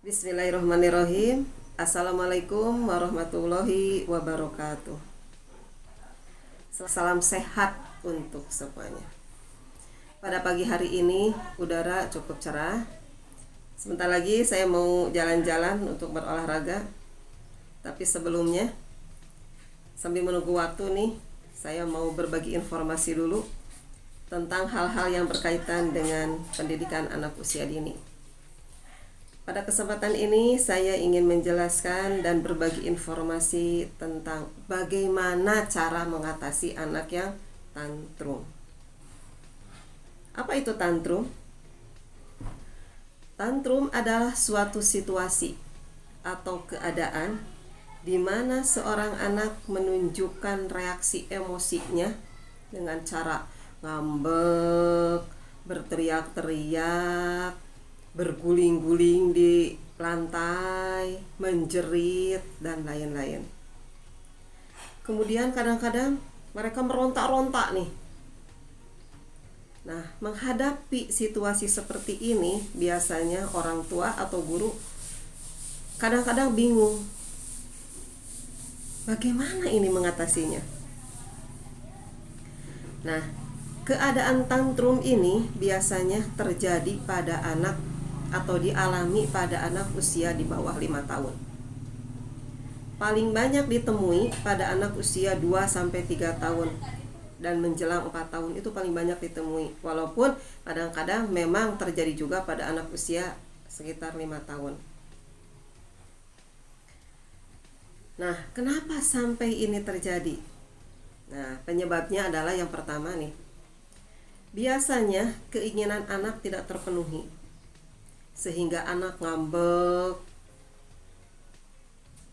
Bismillahirrahmanirrahim. Assalamualaikum warahmatullahi wabarakatuh. Salam sehat untuk semuanya. Pada pagi hari ini udara cukup cerah. Sebentar lagi saya mau jalan-jalan untuk berolahraga. Tapi sebelumnya, sambil menunggu waktu nih, saya mau berbagi informasi dulu tentang hal-hal yang berkaitan dengan pendidikan anak usia dini. Pada kesempatan ini saya ingin menjelaskan dan berbagi informasi tentang bagaimana cara mengatasi anak yang tantrum. Apa itu tantrum? Tantrum adalah suatu situasi atau keadaan di mana seorang anak menunjukkan reaksi emosinya dengan cara ngambek, berteriak-teriak, berguling-guling di lantai, menjerit, dan lain-lain. Kemudian kadang-kadang mereka merontak-rontak nih. Nah, menghadapi situasi seperti ini, biasanya orang tua atau guru kadang-kadang bingung. Bagaimana ini mengatasinya? Nah, keadaan tantrum ini biasanya terjadi pada anak atau dialami pada anak usia di bawah 5 tahun. Paling banyak ditemui pada anak usia 2-3 tahun dan menjelang 4 tahun itu paling banyak ditemui. Walaupun kadang-kadang memang terjadi juga pada anak usia sekitar 5 tahun. Nah, kenapa sampai ini terjadi? Nah, penyebabnya adalah yang pertama nih. Biasanya keinginan anak tidak terpenuhi, sehingga anak ngambek,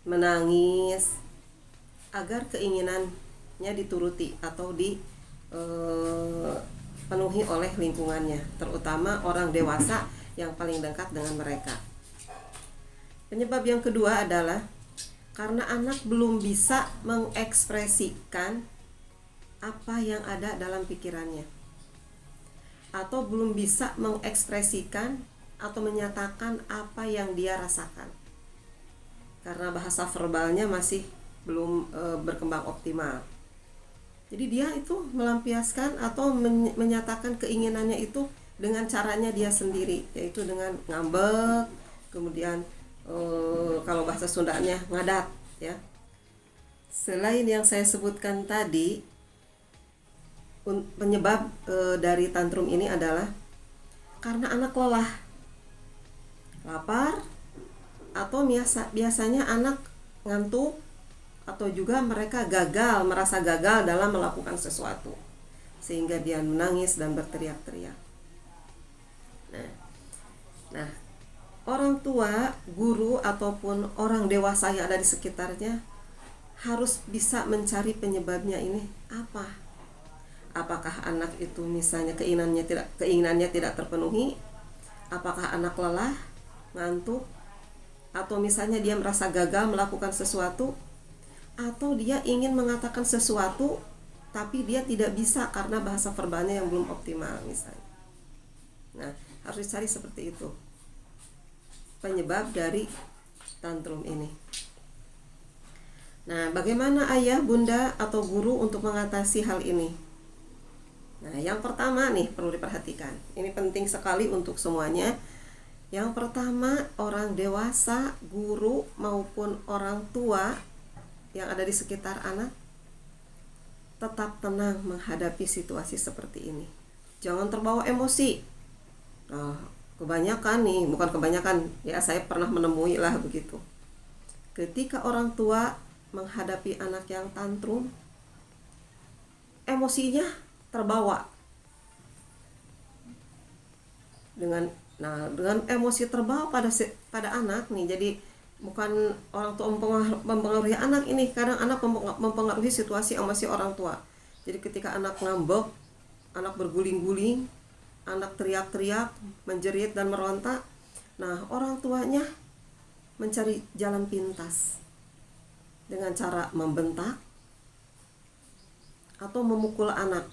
menangis, agar keinginannya dituruti atau dipenuhi oleh lingkungannya, terutama orang dewasa yang paling dekat dengan mereka. Penyebab yang kedua adalah karena anak belum bisa mengekspresikan apa yang ada dalam pikirannya, atau belum bisa mengekspresikan atau menyatakan apa yang dia rasakan, karena bahasa verbalnya masih belum berkembang optimal. Jadi dia itu melampiaskan atau menyatakan keinginannya itu dengan caranya dia sendiri, yaitu dengan ngambek, kemudian kalau bahasa Sundanya ngadat ya. Selain yang saya sebutkan tadi, penyebab dari tantrum ini adalah karena anak lelah, lapar, atau biasanya anak ngantuk, atau juga mereka merasa gagal dalam melakukan sesuatu, sehingga dia menangis dan berteriak-teriak. Nah, orang tua, guru, ataupun orang dewasa yang ada di sekitarnya harus bisa mencari penyebabnya ini apa. Apakah anak itu misalnya keinginannya tidak terpenuhi? Apakah anak lelah, ngantuk, atau misalnya dia merasa gagal melakukan sesuatu, atau dia ingin mengatakan sesuatu tapi dia tidak bisa karena bahasa verbalnya yang belum optimal misalnya. Nah, harus dicari seperti itu penyebab dari tantrum ini. Nah, bagaimana ayah, bunda, atau guru untuk mengatasi hal ini? Nah, yang pertama nih perlu diperhatikan. Ini penting sekali untuk semuanya. Yang pertama, orang dewasa, guru, maupun orang tua yang ada di sekitar anak tetap tenang menghadapi situasi seperti ini. Jangan terbawa emosi. Nah, kebanyakan nih, bukan kebanyakan ya, saya pernah menemui lah begitu. Ketika orang tua menghadapi anak yang tantrum, emosinya terbawa dengan emosi terbawa pada anak nih. Jadi bukan orang tua mempengaruhi anak ini, kadang anak mempengaruhi situasi emosi orang tua. Jadi ketika anak ngambek, anak berguling-guling, anak teriak-teriak, menjerit dan merontak, nah orang tuanya mencari jalan pintas dengan cara membentak atau memukul anak,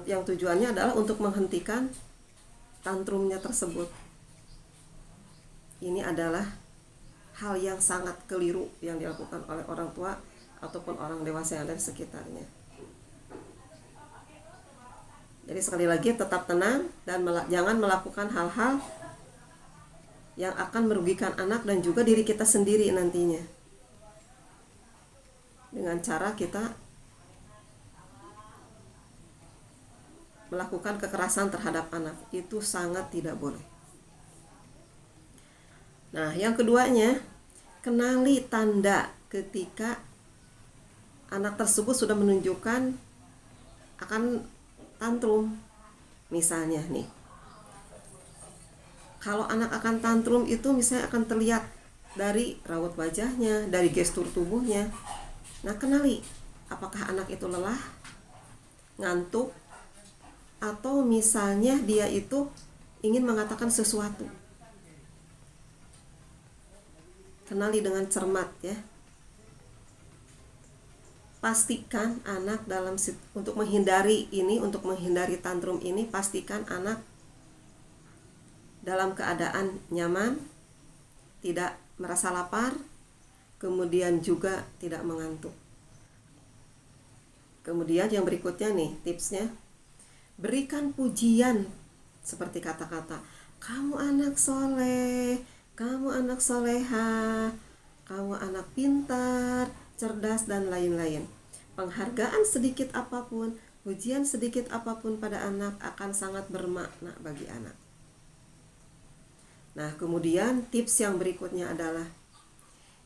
yang tujuannya adalah untuk menghentikan tantrumnya tersebut. ini adalah hal yang sangat keliru yang dilakukan oleh orang tua ataupun orang dewasa yang ada di sekitarnya. Jadi sekali lagi tetap tenang dan jangan melakukan hal-hal yang akan merugikan anak dan juga diri kita sendiri nantinya. Dengan cara kita melakukan kekerasan terhadap anak, itu sangat tidak boleh. Nah, yang keduanya, kenali tanda ketika anak tersebut sudah menunjukkan akan tantrum. Misalnya nih, kalau anak akan tantrum itu misalnya akan terlihat dari raut wajahnya, dari gestur tubuhnya. Nah, kenali apakah anak itu lelah, ngantuk, atau misalnya dia itu ingin mengatakan sesuatu. Kenali dengan cermat ya. Pastikan anak untuk menghindari tantrum ini, pastikan anak dalam keadaan nyaman, tidak merasa lapar, kemudian juga tidak mengantuk. Kemudian yang berikutnya nih tipsnya, berikan pujian seperti kata-kata, kamu anak soleh, kamu anak soleha, kamu anak pintar, cerdas, dan lain-lain. Penghargaan sedikit apapun, pujian sedikit apapun pada anak akan sangat bermakna bagi anak. Nah, kemudian tips yang berikutnya adalah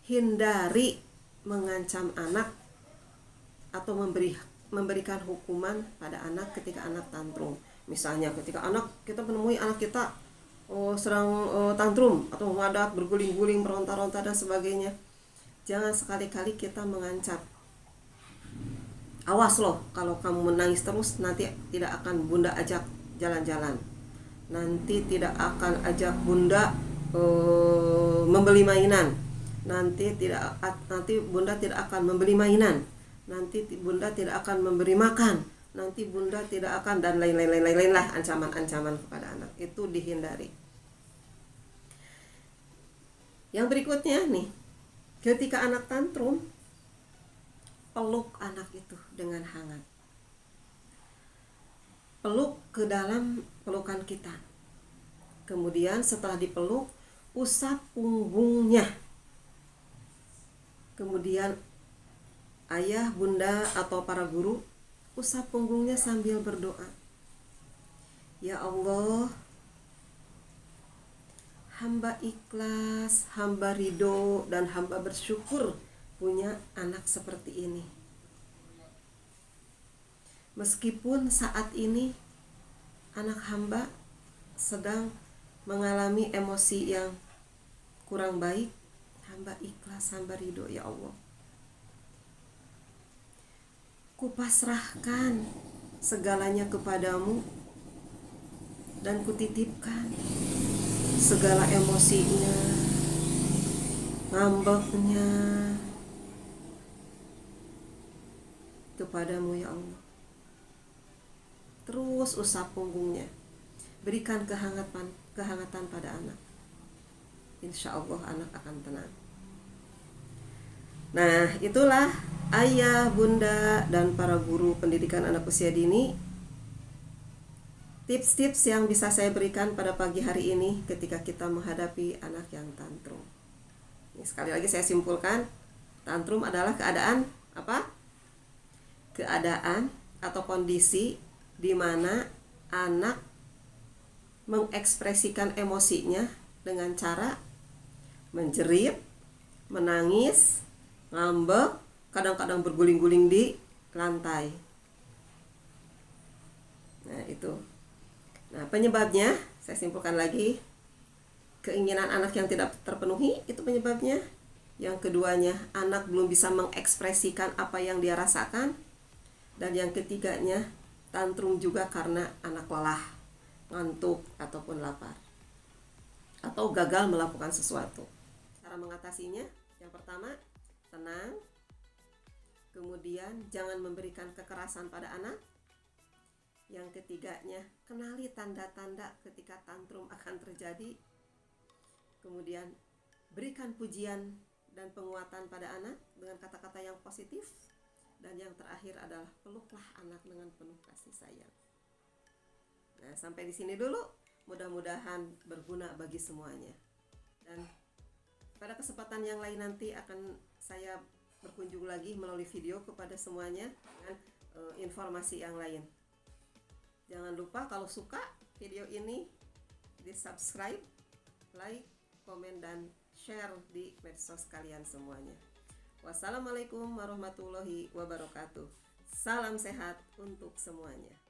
hindari mengancam anak atau memberikan hukuman pada anak ketika anak tantrum. Misalnya ketika kita menemui anak kita sedang tantrum atau menghadap, berguling-guling, meronta-ronta dan sebagainya, jangan sekali-kali kita mengancam. Awas loh, kalau kamu menangis terus nanti tidak akan bunda ajak jalan-jalan, nanti tidak akan ajak bunda membeli mainan, nanti bunda tidak akan membeli mainan, nanti bunda tidak akan memberi makan, nanti bunda tidak akan, dan lain-lain lah ancaman-ancaman kepada anak. Itu dihindari. Yang berikutnya nih, ketika anak tantrum, peluk anak itu dengan hangat. Peluk ke dalam pelukan kita. Kemudian setelah dipeluk, usap punggungnya. Kemudian ayah, bunda, atau para guru usap punggungnya sambil berdoa. Ya Allah, hamba ikhlas, hamba ridho, dan hamba bersyukur punya anak seperti ini. Meskipun saat ini anak hamba sedang mengalami emosi yang kurang baik, hamba ikhlas, hamba ridho ya Allah. Kupasrahkan segalanya kepadamu dan kutitipkan segala emosinya, ngambeknya kepadamu ya Allah. Terus usap punggungnya, berikan kehangatan pada anak. Insya Allah anak akan tenang. Nah, itulah ayah, bunda, dan para guru pendidikan anak usia dini, tips-tips yang bisa saya berikan pada pagi hari ini ketika kita menghadapi anak yang tantrum. Ini sekali lagi saya simpulkan, tantrum adalah keadaan apa? Keadaan atau kondisi di mana anak mengekspresikan emosinya dengan cara menjerit, menangis, ngambek, kadang-kadang berguling-guling di lantai. Nah, itu. Nah, penyebabnya saya simpulkan lagi, keinginan anak yang tidak terpenuhi itu penyebabnya. Yang keduanya, anak belum bisa mengekspresikan apa yang dia rasakan. Dan yang ketiganya, tantrum juga karena anak lelah, ngantuk, ataupun lapar, atau gagal melakukan sesuatu. Cara mengatasinya, yang pertama, tenang. Kemudian jangan memberikan kekerasan pada anak. Yang ketiganya, kenali tanda-tanda ketika tantrum akan terjadi. Kemudian berikan pujian dan penguatan pada anak dengan kata-kata yang positif. Dan yang terakhir adalah peluklah anak dengan penuh kasih sayang. Nah, sampai di sini dulu. Mudah-mudahan berguna bagi semuanya. Dan pada kesempatan yang lain nanti akan saya berkunjung lagi melalui video kepada semuanya dengan informasi yang lain. Jangan lupa kalau suka video ini di subscribe, like, komen, dan share di medsos kalian semuanya. Wassalamualaikum warahmatullahi wabarakatuh. Salam sehat untuk semuanya.